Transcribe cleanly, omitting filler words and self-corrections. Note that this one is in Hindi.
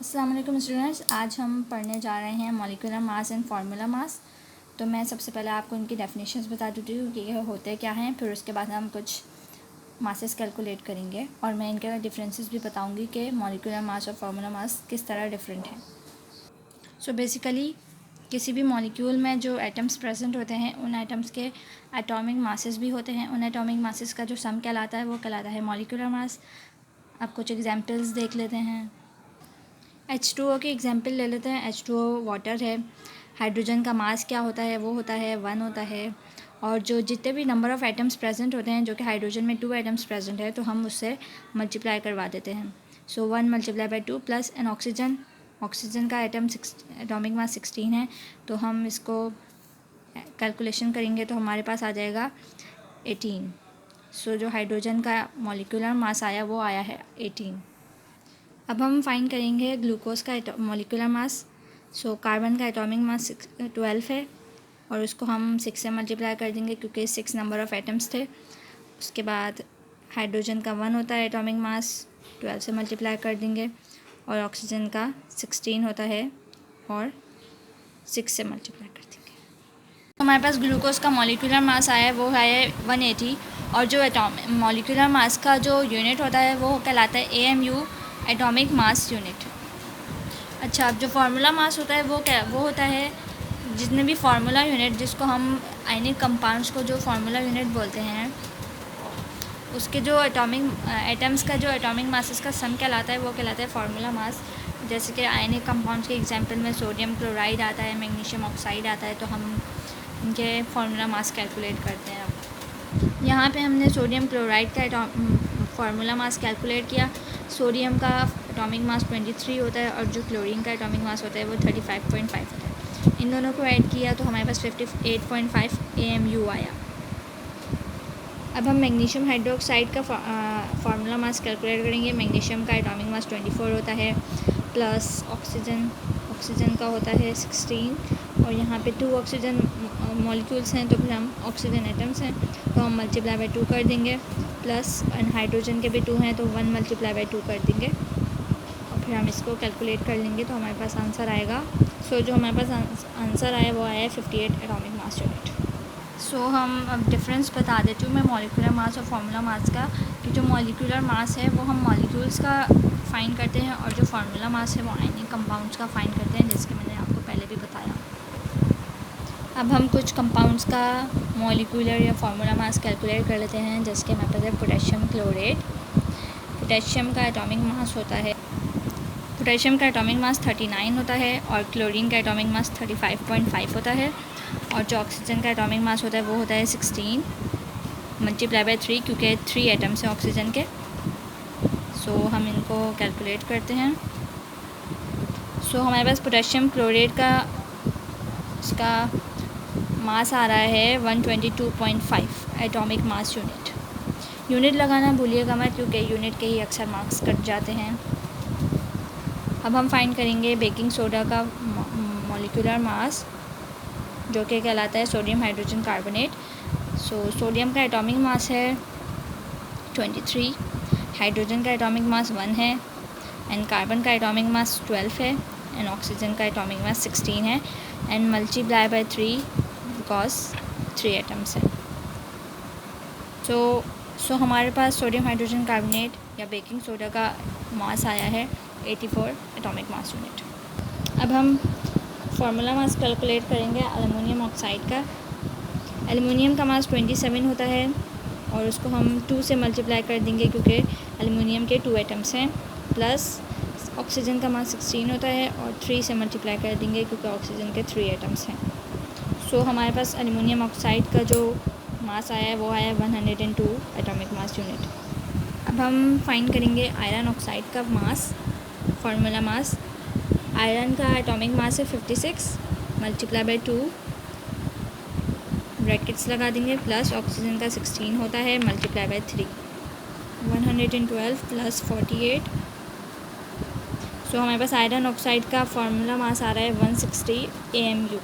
अस्सलाम वालेकुम स्टूडेंट्स, आज हम पढ़ने जा रहे हैं molecular mass and formula mass. तो मैं सबसे पहले आपको इनकी डेफिनेशंस बता देती हूँ कि ये होते क्या हैं, फिर उसके बाद हम कुछ मासेस कैलकुलेट करेंगे और मैं इनके डिफरेंसेस भी बताऊँगी कि मॉलिक्यूलर मास और फार्मूला मास किस तरह डिफरेंट हैं। सो बेसिकली किसी भी मॉलिक्यूल में जो एटम्स प्रेजेंट होते हैं उन एटम्स के एटॉमिक मासेस भी होते हैं। उन एटॉमिक मासेस का जो सम कहलाता है वो कहलाता है मॉलिक्यूलर मास। आप कुछ एग्जाम्पल्स देख लेते हैं। H2O की एग्जाम्पल ले लेते हैं। H2O वाटर है। हाइड्रोजन का मास क्या होता है, वो होता है 1 होता है। और जो जितने भी नंबर ऑफ़ एटम्स प्रेजेंट होते हैं, जो कि हाइड्रोजन में 2 एटम्स प्रेजेंट है, तो हम उससे मल्टीप्लाई करवा देते हैं। सो 1 multiply by 2 plus N oxygen का एटॉमिक मास 16 है, तो हम इसको कैलकुलेशन करेंगे तो हमारे पास आ जाएगा 18। सो जो हाइड्रोजन का मॉलिक्यूलर मास आया वो आया है 18। अब हम फाइंड करेंगे ग्लूकोज का मॉलिक्यूलर मास। सो कार्बन का एटॉमिक मास 12 है और उसको हम 6 से मल्टीप्लाई कर देंगे क्योंकि 6 नंबर ऑफ़ एटम्स थे। उसके बाद हाइड्रोजन का 1 होता है एटॉमिक मास, 12 से मल्टीप्लाई कर देंगे। और ऑक्सीजन का 16 होता है और 6 से मल्टीप्लाई कर देंगे। तो हमारे पास ग्लूकोज का मॉलिक्यूलर मास आया है, वो है 180। और जो मॉलिक्यूलर मास का जो यूनिट होता है वो कहलाता है AMU, एटॉमिक मास यूनिट। अच्छा, अब जो फार्मूला मास होता है वो होता है जितने भी फार्मूला यूनिट, जिसको हम आयनिक कंपाउंड्स को जो फार्मूला यूनिट बोलते हैं, उसके जो एटम्स का जो एटॉमिक मासेस का सम कहलाता है वो कहलाता है फार्मूला मास। जैसे कि आयनिक कंपाउंड्स के एग्जांपल में सोडियम क्लोराइड आता है, मैग्नीशियम ऑक्साइड आता है, तो हम इनके फार्मूला मास कैलकुलेट करते हैं। अब यहाँ पे हमने सोडियम क्लोराइड का फार्मूला मास कैलकुलेट किया। सोडियम का एटॉमिक मास 23 होता है और जो क्लोरीन का एटॉमिक मास होता है वो 35.5 होता है। इन दोनों को ऐड किया तो हमारे पास 58.5 AMU आया। अब हम मैग्नीशियम हाइड्रोक्साइड का फार्मूला मास कैलकुलेट करेंगे। मैग्नीशियम का एटॉमिक मास 24 होता है प्लस ऑक्सीजन का होता है 16। और यहाँ पे 2 ऑक्सीजन मॉलिक्यूल्स हैं तो फिर हम ऑक्सीजन एटम्स हैं तो हम मल्टीप्लाई बाई 2 कर देंगे। प्लस हाइड्रोजन के भी 2 हैं तो 1 मल्टीप्लाई बाई 2 कर देंगे और फिर हम इसको कैलकुलेट कर लेंगे तो हमारे पास आंसर आएगा। सो जो हमारे पास आंसर आया वो आया है 58 एटॉमिक मास यूनिट। सो हम अब डिफरेंस बता देती हूँ मैं मॉलिक्यूलर मास और फार्मूला मास का, कि जो मॉलिक्यूलर मास है वो हम मॉलिक्यूल्स का फाइंड करते हैं और जो फार्मूला मास है वो आयनिक कंपाउंड्स का फाइंड करते हैं, जैसे कि मैंने आपको पहले भी बताया। अब हम कुछ कंपाउंड्स का मॉलिक्यूलर या फार्मूला मास कैलकुलेट कर लेते हैं। जैसे कि हमारे पास है पोटेशियम क्लोरेट। पोटेशियम का एटॉमिक मास होता है, पोटेशियम का एटॉमिक मास 39 होता है और क्लोरीन का एटॉमिक मास 35.5 होता है। और जो ऑक्सीजन का एटॉमिक मास होता है वो होता है 16 मल्टीप्लाई बाई 3, क्योंकि 3 एटम्स हैं ऑक्सीजन के। सो हम इनको कैलकुलेट करते हैं। सो हमारे पास पोटेशियम क्लोरेट का इसका मास आ रहा है 122.5 एटॉमिक मास यूनिट लगाना भूलिएगा मत, क्योंकि यूनिट के ही अक्सर मार्क्स कट जाते हैं। अब हम फाइंड करेंगे बेकिंग सोडा का मॉलिक्यूलर मास, जो कि कहलाता है sodium hydrogen carbonate. So sodium का एटॉमिक मास है 23, हाइड्रोजन का एटॉमिक मास 1 है एंड कार्बन का एटॉमिक मास 12 है एंड ऑक्सीजन का एटॉमिक मास 16 है and multiply by 3 because 3 atoms हैं। सो हमारे पास सोडियम हाइड्रोजन कार्बोनेट या बेकिंग सोडा का मास आया है 84 एटॉमिक मास यूनिट। अब हम फार्मूला मास कैलकुलेट करेंगे एल्युमिनियम ऑक्साइड का। एल्युमिनियम का मास 27 होता है और उसको हम 2 से मल्टीप्लाई कर देंगे क्योंकि एल्युमिनियम के 2 एटम्स हैं। प्लस ऑक्सीजन का मास 16 होता है और 3 से मल्टीप्लाई कर देंगे क्योंकि ऑक्सीजन के 3 एटम्स हैं। सो हमारे पास एल्युमिनियम ऑक्साइड का जो मास आया है वो आया है 102 एटॉमिक मास यूनिट। अब हम फाइंड करेंगे आयरन ऑक्साइड का मास, फार्मूला मास। आयरन का एटॉमिक मास है 56 मल्टीप्लाई बाई 2 ब्रैकेट्स लगा देंगे प्लस ऑक्सीजन का 16 होता है मल्टीप्लाई बाई 3 112 प्लस 48। सो हमारे पास आयरन ऑक्साइड का फार्मूला मास आ रहा है 160 AMU।